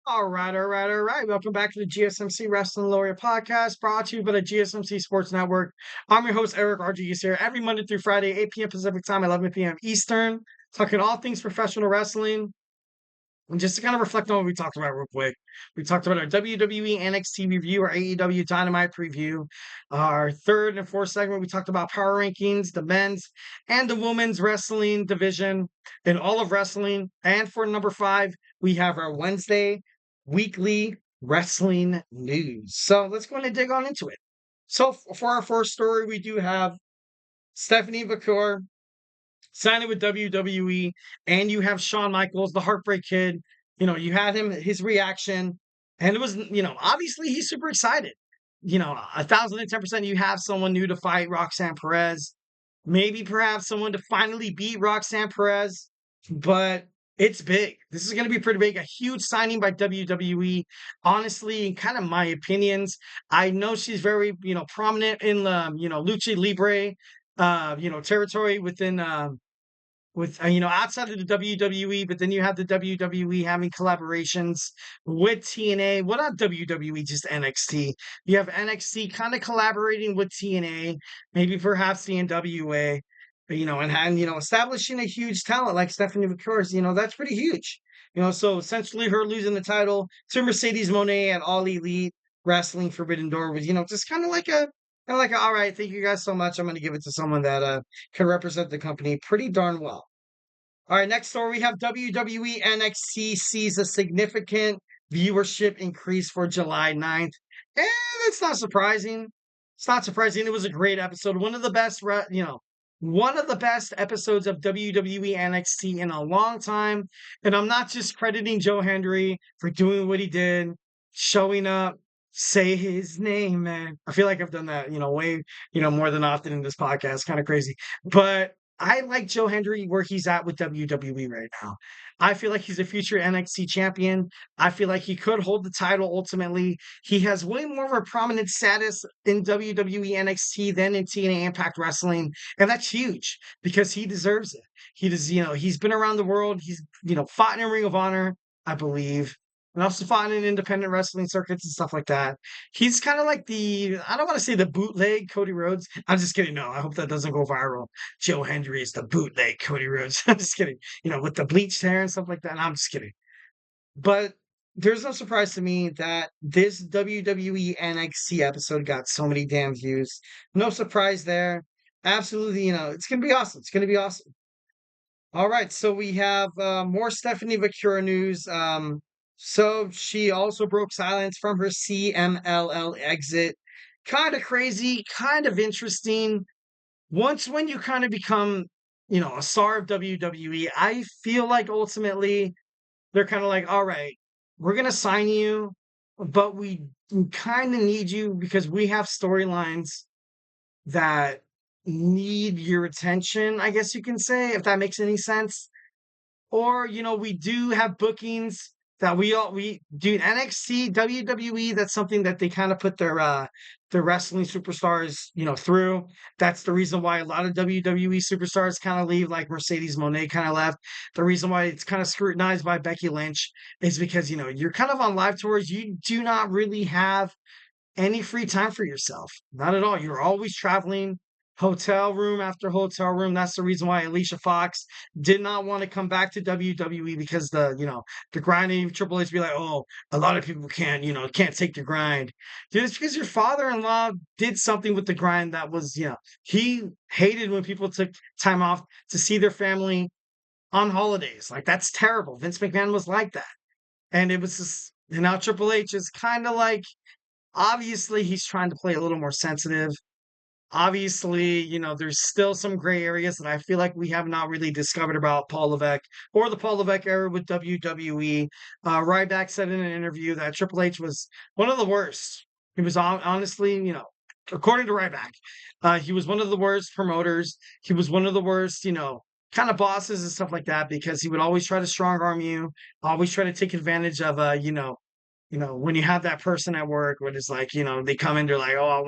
All right. Welcome back to the GSMC Wrestling Laureate podcast, brought to you by the GSMC Sports Network. I'm your host, Eric RGS here, every Monday through Friday, 8 p.m. Pacific time, 11 p.m. Eastern, talking all things professional wrestling. And just to kind of reflect on what we talked about real quick, we talked about our WWE NXT review, our AEW Dynamite preview. Our third and fourth segment, we talked about power rankings, the men's and the women's wrestling division in all of wrestling. And for number 5, we have our Wednesday weekly wrestling news. So let's go ahead and dig on into it. So for our first story, we do have Stephanie Vaquer signing with WWE, and you have Shawn Michaels, the Heartbreak Kid. You had his reaction, and it was, obviously he's super excited. 1,010%. You have someone new to fight Roxanne Perez, maybe perhaps someone to finally beat Roxanne Perez, but it's big. This is going to be pretty big. A huge signing by WWE. Honestly, in kind of my opinions, I know she's very, prominent in the, Lucha Libre, territory within, outside of the WWE, but then you have the WWE having collaborations with TNA. Well, not WWE, just NXT. You have NXT kind of collaborating with TNA, maybe perhaps the NWA, and establishing a huge talent like Stephanie Vaquer, that's pretty huge. So essentially her losing the title to Mercedes Moné at All Elite Wrestling Forbidden Door was, just all right, thank you guys so much. I'm going to give it to someone that can represent the company pretty darn well. All right, next story, we have WWE NXT sees a significant viewership increase for July 9th. And it's not surprising. It's not surprising. It was a great episode. One of the best, one of the best episodes of WWE NXT in a long time. And I'm not just crediting Joe Hendry for doing what he did, showing up, say his name, man. I feel like I've done that, way, more than often in this podcast. Kind of crazy. But I like Joe Hendry where he's at with WWE right now. I feel like he's a future NXT champion. I feel like he could hold the title ultimately. He has way more of a prominent status in WWE NXT than in TNA Impact Wrestling. And that's huge because he deserves it. He does, he's been around the world. He's, fought in a Ring of Honor, I believe. And also fought in independent wrestling circuits and stuff like that. He's kind of like I don't want to say the bootleg Cody Rhodes. I'm just kidding. No, I hope that doesn't go viral. Joe Hendry is the bootleg Cody Rhodes. I'm just kidding. With the bleached hair and stuff like that. I'm just kidding. But there's no surprise to me that this WWE NXT episode got so many damn views. No surprise there. Absolutely, it's going to be awesome. It's going to be awesome. All right, so we have more Stephanie Vaquer news. So she also broke silence from her CMLL exit. Kind of crazy, kind of interesting. When you kind of become, a star of WWE, I feel like ultimately they're kind of like, all right, we're going to sign you, but we kind of need you because we have storylines that need your attention, I guess you can say, if that makes any sense. Or, we do have bookings that we do NXT, WWE, that's something that they kind of put their wrestling superstars, through. That's the reason why a lot of WWE superstars kind of leave, like Mercedes Moné kind of left. The reason why it's kind of scrutinized by Becky Lynch is because, you're kind of on live tours. You do not really have any free time for yourself. Not at all. You're always traveling hotel room after hotel room. That's the reason why Alicia Fox did not want to come back to WWE because the grinding Triple H be like, oh, a lot of people can't take the grind. Dude, it's because your father-in-law did something with the grind that was, he hated when people took time off to see their family on holidays. Like, that's terrible. Vince McMahon was like that. And it was just, now Triple H is kind of like, obviously, he's trying to play a little more sensitive. Obviously, there's still some gray areas that I feel like we have not really discovered about Paul Levesque or the Paul Levesque era with WWE. Ryback said in an interview that Triple H was one of the worst. He was honestly, according to Ryback, he was one of the worst promoters. He was one of the worst, kind of bosses and stuff like that because he would always try to strong arm you, always try to take advantage of, when you have that person at work where it's like, they come in, they're like, oh,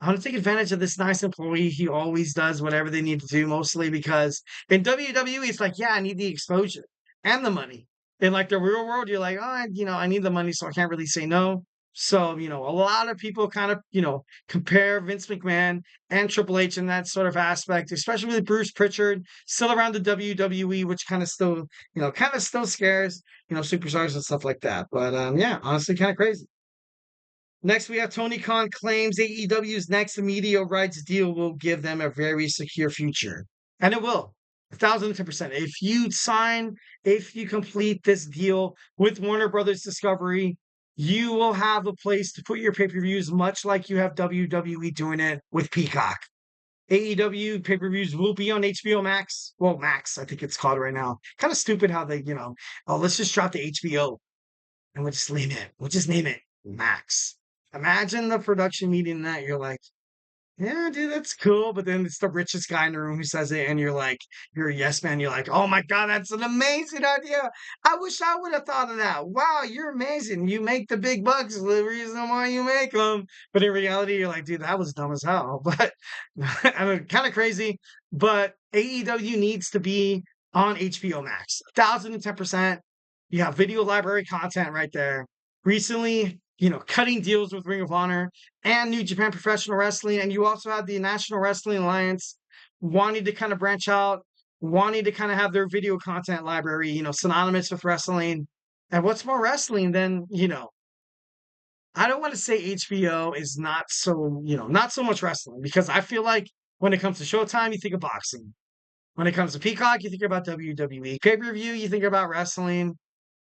I want to take advantage of this nice employee. He always does whatever they need to do, mostly because in WWE, it's like, yeah, I need the exposure and the money. In like the real world, you're like, oh, I need the money, so I can't really say no. So, a lot of people kind of, compare Vince McMahon and Triple H in that sort of aspect, especially with Bruce Pritchard still around the WWE, which kind of still scares, superstars and stuff like that. But yeah, honestly, kind of crazy. Next, we have Tony Khan claims AEW's next media rights deal will give them a very secure future. And it will. 1,010%. If you complete this deal with Warner Brothers Discovery, you will have a place to put your pay-per-views, much like you have WWE doing it with Peacock. AEW pay-per-views will be on HBO Max. Well, Max, I think it's called right now. Kind of stupid how they, let's just drop the HBO and we'll just name it. We'll just name it Max. Imagine the production meeting that you're like, yeah, dude, that's cool. But then it's the richest guy in the room who says it, and you're a yes man. You're like, oh my God, that's an amazing idea. I wish I would have thought of that. Wow, you're amazing. You make the big bucks, the reason why you make them. But in reality, you're like, dude, that was dumb as hell. But I mean, kind of crazy. But AEW needs to be on HBO Max. 1,010%. You have video library content right there. Recently, cutting deals with Ring of Honor and New Japan Professional Wrestling. And you also have the National Wrestling Alliance wanting to kind of branch out, wanting to kind of have their video content library, synonymous with wrestling. And what's more wrestling than, I don't want to say HBO is not so much wrestling, because I feel like when it comes to Showtime, you think of boxing. When it comes to Peacock, you think about WWE. Pay-per-view, you think about wrestling.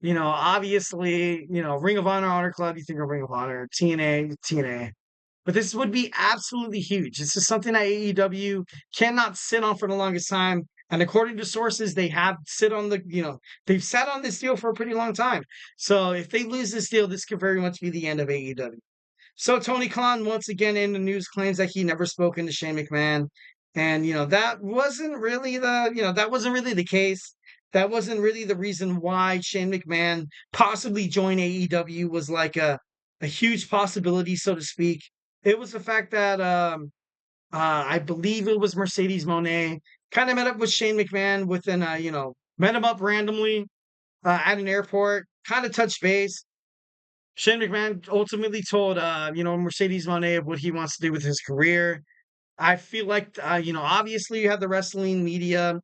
Obviously, Ring of Honor, Honor Club, you think of Ring of Honor, TNA, TNA. But this would be absolutely huge. This is something that AEW cannot sit on for the longest time. And according to sources, they've sat on this deal for a pretty long time. So if they lose this deal, this could very much be the end of AEW. So Tony Khan, once again in the news, claims that he never spoken to Shane McMahon. And, that wasn't really the case. That wasn't really the reason why Shane McMahon possibly joined AEW, was like a huge possibility, so to speak. It was the fact that I believe it was Mercedes Moné kind of met up with Shane McMahon met him up randomly at an airport, kind of touched base. Shane McMahon ultimately told Mercedes Moné of what he wants to do with his career. I feel like obviously you have the wrestling media,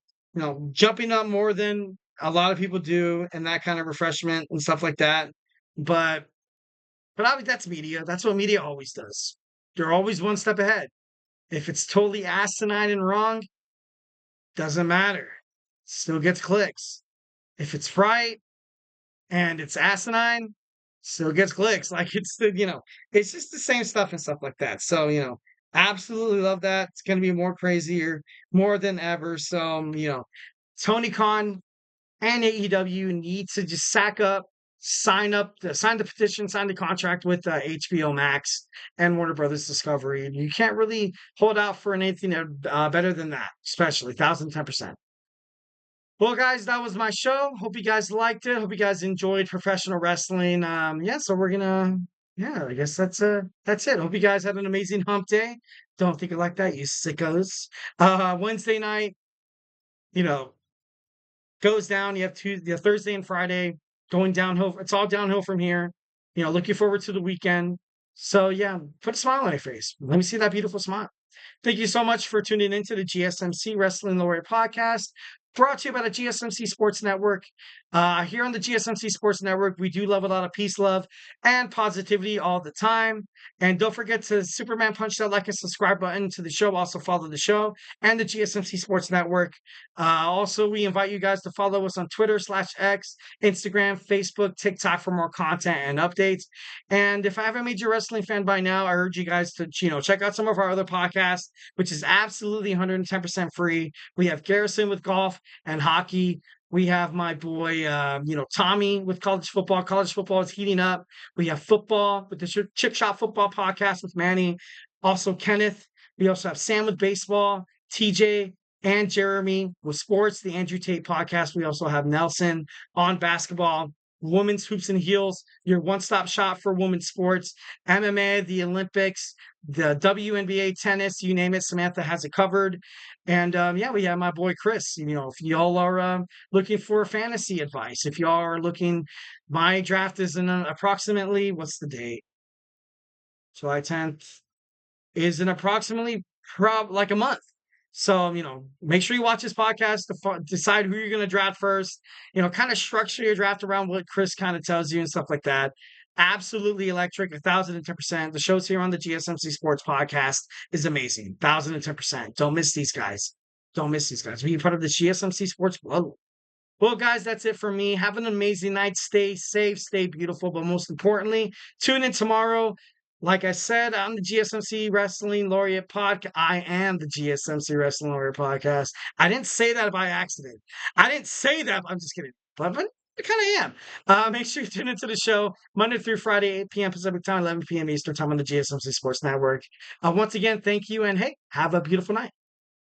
jumping up more than a lot of people do, and that kind of refreshment and stuff like that. But obviously that's media. That's what media always does. They're always one step ahead. If it's totally asinine and wrong, doesn't matter. Still gets clicks. If it's right and it's asinine, still gets clicks. Like it's just the same stuff and stuff like that. So, absolutely love that. It's going to be more crazier, more than ever. So, Tony Khan and AEW need to just sack up, sign the petition, sign the contract with HBO Max and Warner Brothers Discovery. You can't really hold out for anything better than that, especially 1,010%. Well, guys, that was my show. Hope you guys liked it. Hope you guys enjoyed professional wrestling. So I guess that's it. Hope you guys had an amazing hump day. Don't think it like that, you sickos. Wednesday night, goes down. You have Thursday and Friday going downhill. It's all downhill from here. Looking forward to the weekend. So yeah, put a smile on your face. Let me see that beautiful smile. Thank you so much for tuning into the GSMC Wrestling Laureate podcast, brought to you by the GSMC Sports Network. Here on the GSMC Sports Network, we do love a lot of peace, love, and positivity all the time. And don't forget to Superman punch that like and subscribe button to the show. Also follow the show and the GSMC Sports Network. Also, we invite you guys to follow us on Twitter/X, Instagram, Facebook, TikTok for more content and updates. And if I haven't made you a wrestling fan by now, I urge you guys to check out some of our other podcasts, which is absolutely 110% free. We have Garrison with golf and hockey. We have my boy, Tommy with college football. College football is heating up. We have football with the Chip Shop Football podcast with Manny. Also, Kenneth. We also have Sam with baseball, TJ, and Jeremy with sports, the Andrew Tate podcast. We also have Nelson on basketball. women's hoops and heels, your one-stop shop for women's sports, MMA, the Olympics, the WNBA, tennis, you name it. Samantha has it covered. And yeah, we have my boy Chris. If y'all are looking for fantasy advice, if y'all are looking, my draft is in approximately, what's the date? July 10th is in approximately like a month. So, make sure you watch this podcast to decide who you're going to draft first. Kind of structure your draft around what Chris kind of tells you and stuff like that. Absolutely electric, 1,010%. The shows here on the GSMC Sports Podcast is amazing, 1,010%. Don't miss these guys. Don't miss these guys. Be part of the GSMC Sports. Well, guys, that's it for me. Have an amazing night. Stay safe, stay beautiful, but most importantly, tune in tomorrow. Like I said, I'm the GSMC Wrestling Laureate podcast. I am the GSMC Wrestling Laureate podcast. I didn't say that by accident. I didn't say that. I'm just kidding. But I kind of am. Make sure you tune into the show Monday through Friday, 8 p.m. Pacific time, 11 p.m. Eastern time on the GSMC Sports Network. Once again, thank you. And hey, have a beautiful night.